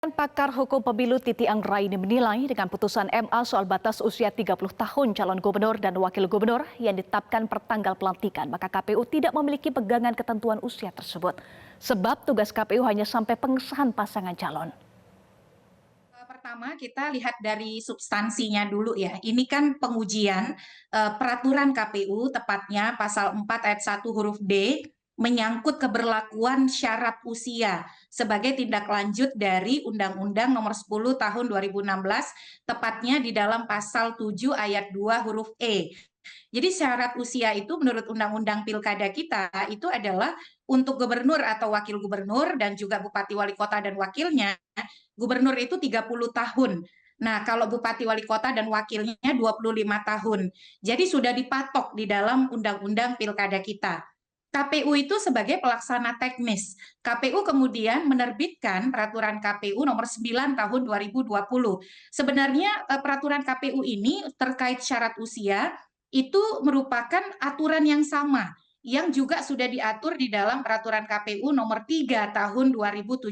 Pakar Hukum Pemilu Titi Anggraini menilai dengan putusan MA soal batas usia 30 tahun calon gubernur dan wakil gubernur yang ditetapkan per tanggal pelantikan, maka KPU tidak memiliki pegangan ketentuan usia tersebut. Sebab tugas KPU hanya sampai pengesahan pasangan calon. Pertama kita lihat dari substansinya dulu ya. Ini kan pengujian peraturan KPU tepatnya pasal 4 ayat 1 huruf D menyangkut keberlakuan syarat usia sebagai tindak lanjut dari Undang-Undang Nomor 10 Tahun 2016 tepatnya di dalam pasal 7 ayat 2 huruf E. Jadi syarat usia itu menurut Undang-Undang Pilkada kita itu adalah untuk gubernur atau wakil gubernur dan juga bupati wali kota dan wakilnya, gubernur itu 30 tahun. Nah, kalau bupati wali kota dan wakilnya 25 tahun. Jadi sudah dipatok di dalam Undang-Undang Pilkada kita. KPU itu sebagai pelaksana teknis. KPU kemudian menerbitkan peraturan KPU nomor 9 tahun 2020. Sebenarnya peraturan KPU ini terkait syarat usia itu merupakan aturan yang sama yang juga sudah diatur di dalam peraturan KPU nomor 3 tahun 2017.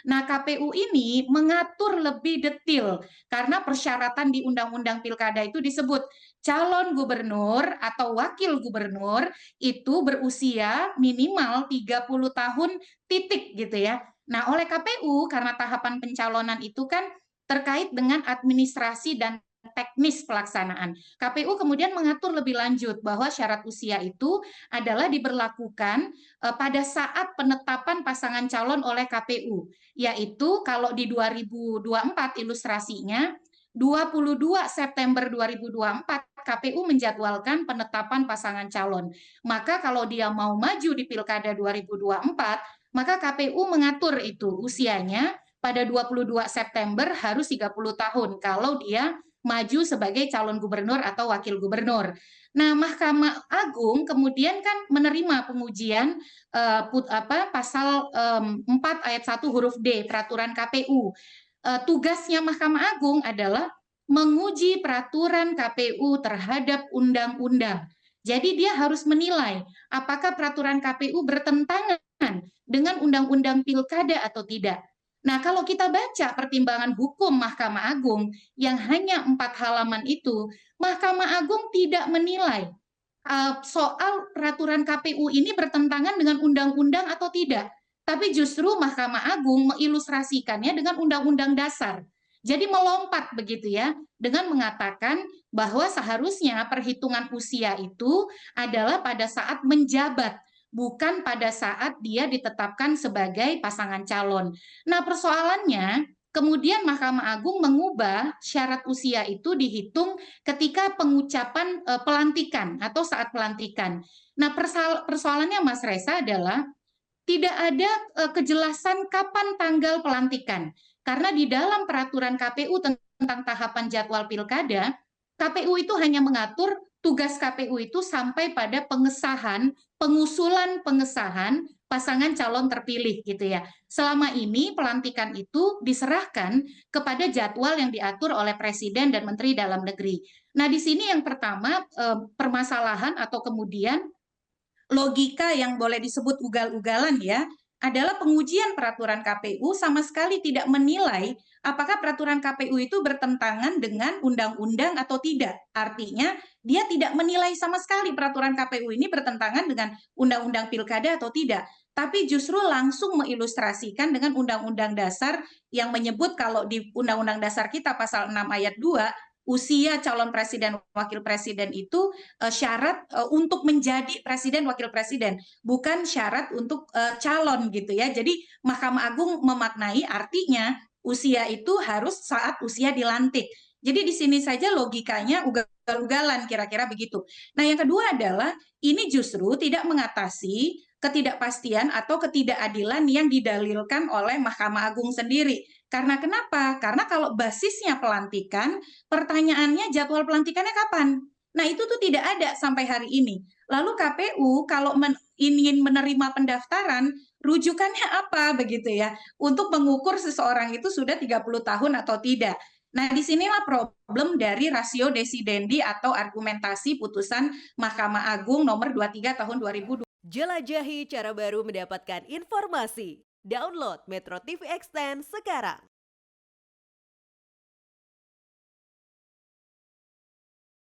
Nah, KPU ini mengatur lebih detail karena persyaratan di Undang-Undang Pilkada itu disebut calon gubernur atau wakil gubernur itu berusia minimal 30 tahun titik gitu ya. Nah, oleh KPU karena tahapan pencalonan itu kan terkait dengan administrasi dan teknis pelaksanaan. KPU kemudian mengatur lebih lanjut bahwa syarat usia itu adalah diberlakukan pada saat penetapan pasangan calon oleh KPU, yaitu kalau di 2024 ilustrasinya 22 September 2024 KPU menjadwalkan penetapan pasangan calon. Maka kalau dia mau maju di Pilkada 2024, maka KPU mengatur itu usianya pada 22 September harus 30 tahun kalau dia maju sebagai calon gubernur atau wakil gubernur. Nah, Mahkamah Agung kemudian kan menerima pengujian pasal 4 ayat 1 huruf D peraturan KPU. Tugasnya Mahkamah Agung adalah menguji peraturan KPU terhadap undang-undang. Jadi dia harus menilai apakah peraturan KPU bertentangan dengan undang-undang pilkada atau tidak. Nah, kalau kita baca pertimbangan hukum Mahkamah Agung yang hanya 4 halaman itu, Mahkamah Agung tidak menilai soal peraturan KPU ini bertentangan dengan undang-undang atau tidak. Tapi justru Mahkamah Agung mengilustrasikannya dengan undang-undang dasar. Jadi melompat begitu ya, dengan mengatakan bahwa seharusnya perhitungan usia itu adalah pada saat menjabat, bukan pada saat dia ditetapkan sebagai pasangan calon. Nah, persoalannya kemudian Mahkamah Agung mengubah syarat usia itu dihitung ketika pengucapan pelantikan atau saat pelantikan. Nah, persoalannya Mas Reza adalah tidak ada kejelasan kapan tanggal pelantikan. Karena di dalam peraturan KPU tentang tahapan jadwal pilkada, KPU itu hanya mengatur tugas KPU itu sampai pada pengusulan pengesahan pasangan calon terpilih gitu ya. Selama ini pelantikan itu diserahkan kepada jadwal yang diatur oleh Presiden dan Menteri Dalam Negeri. Nah, di sini yang pertama permasalahan atau kemudian logika yang boleh disebut ugal-ugalan ya, adalah pengujian peraturan KPU sama sekali tidak menilai apakah peraturan KPU itu bertentangan dengan undang-undang atau tidak. Artinya, dia tidak menilai sama sekali peraturan KPU ini bertentangan dengan undang-undang pilkada atau tidak. Tapi justru langsung mengilustrasikan dengan undang-undang dasar yang menyebut kalau di undang-undang dasar kita pasal 6 ayat 2, usia calon presiden wakil presiden itu syarat untuk menjadi presiden wakil presiden, bukan syarat untuk calon gitu ya. Jadi Mahkamah Agung memaknai artinya usia itu harus saat usia dilantik. Jadi di sini saja logikanya ugal-ugalan kira-kira begitu. Nah, yang kedua adalah ini justru tidak mengatasi ketidakpastian atau ketidakadilan yang didalilkan oleh Mahkamah Agung sendiri. Karena kenapa? Karena kalau basisnya pelantikan, pertanyaannya jadwal pelantikannya kapan? Nah, itu tuh tidak ada sampai hari ini. Lalu KPU kalau ingin menerima pendaftaran, rujukannya apa begitu ya? Untuk mengukur seseorang itu sudah 30 tahun atau tidak. Nah, disinilah problem dari rasio desidendi atau argumentasi putusan Mahkamah Agung nomor 23 tahun 2020. Jelajahi cara baru mendapatkan informasi. Download Metro TV Extend sekarang.